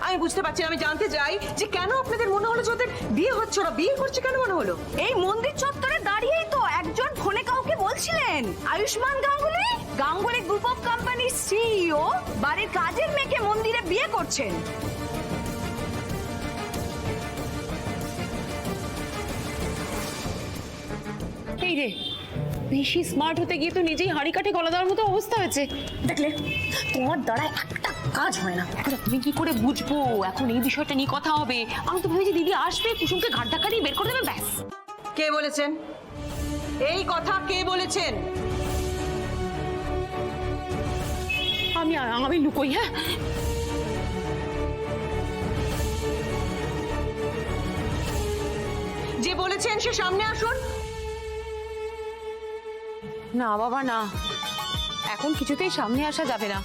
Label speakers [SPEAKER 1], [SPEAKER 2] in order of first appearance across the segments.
[SPEAKER 1] আমি বুঝতে পারছি না, আমি জানতে চাই যে কেন আপনাদের মনে হলো যে ওদের বিয়ে হচ্ছে, ওরা বিয়ে করছে কেন মনে হলো?
[SPEAKER 2] এই মন্দির চত্বরে দাঁড়িয়েই তো একজন ফোনে কাউকে বলছিলেন আয়ুষ্মান গাঙ্গুলি, গাঙ্গুলি গ্রুপ অফ কোম্পানির সিইও বাড়ির কাজের মেয়েকে মন্দিরে বিয়ে করছেন।
[SPEAKER 3] এই রে, বেশি স্মার্ট হতে গিয়ে তো নিজেই হাঁড়ি কাঠে গলা দেওয়ার মতো অবস্থা হয়েছে।
[SPEAKER 2] দেখলে তোমার দ্বারা একটা কাজ হয় না।
[SPEAKER 3] তুমি কি করে বুঝবো এখন এই বিষয়টা নিয়ে কথা হবে? আমি তো ভেবেছি দিদি আসবে, কুসুমকে ঘাট ধাক্কা দিয়ে বের করে দেবে, ব্যাস।
[SPEAKER 1] কে বলেছেন এই কথা? কে বলেছেন?
[SPEAKER 3] আমি লুকোই। হ্যাঁ,
[SPEAKER 1] যে বলেছেন সে সামনে আসুন।
[SPEAKER 3] না বাবা না, এখন কিছুতেই সামনে আসা যাবে না।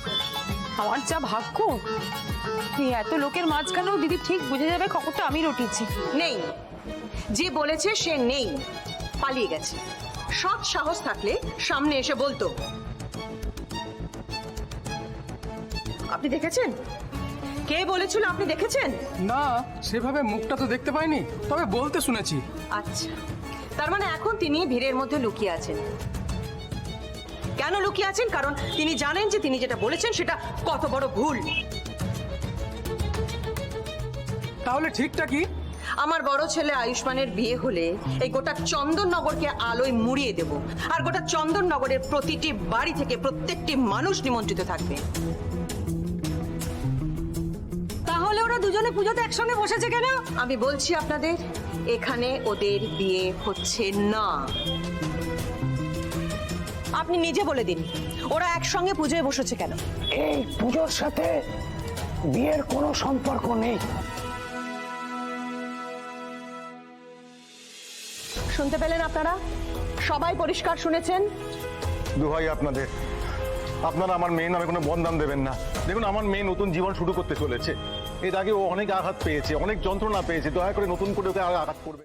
[SPEAKER 3] আমার যা ভাগ্য, এই এত লোকের মাঝখানেও দিদি ঠিক বুঝে যাবে খবরটা আমি রটিয়েছি।
[SPEAKER 1] নেই, যে বলেছে সে নেই, পালিয়ে গেছে। সৎ সাহস থাকলে সামনে এসে বলতো। আপনি দেখেছেন কে বলেছিল? আপনি দেখেছেন?
[SPEAKER 4] না, সেভাবে মুখটা তো দেখতে পাইনি, তবে বলতে শুনেছি।
[SPEAKER 1] আচ্ছা, তার মানে এখন তিনি ভিড়ের মধ্যে লুকিয়ে আছেন। কেন লুকিয়ে আছেন? কারণ তিনি জানেন যে তিনি যেটা বলেছেন সেটা কত বড় ভুল।
[SPEAKER 4] তাহলে ঠিকটা কি?
[SPEAKER 1] আমার বড় ছেলে আয়ুষ্মানের বিয়ে হলে এই গোটা চন্দননগরকে আলোয় মুড়িয়ে দেব, আর গোটা চন্দননগরের প্রতিটি বাড়ি থেকে প্রত্যেকটি মানুষ নিমন্ত্রিত থাকবে। তাহলে ওরা দুজনে পুজোতে একসঙ্গে বসেছে কেন? আমি বলছি আপনাদের, এখানে ওদের বিয়ে হচ্ছে না। আপনি নিজে বলে দিন, ওরা একসঙ্গে পুজোয় বসেছে কেন?
[SPEAKER 5] এই পুজোর সাথে বিয়ের কোনো সম্পর্ক নেই।
[SPEAKER 1] শুনতে পেলেন আপনারা? সবাই পরিষ্কার শুনেছেন?
[SPEAKER 6] দোহাই আপনাদের, আপনারা আমার মেয়ে নামে কোনো বদনাম দেবেন না। দেখুন, আমার মেয়ে নতুন জীবন শুরু করতে চলেছে। এর আগে ও অনেক আঘাত পেয়েছে, অনেক যন্ত্রণা পেয়েছে। দয়া করে নতুন করে ওকে আর আঘাত করবে।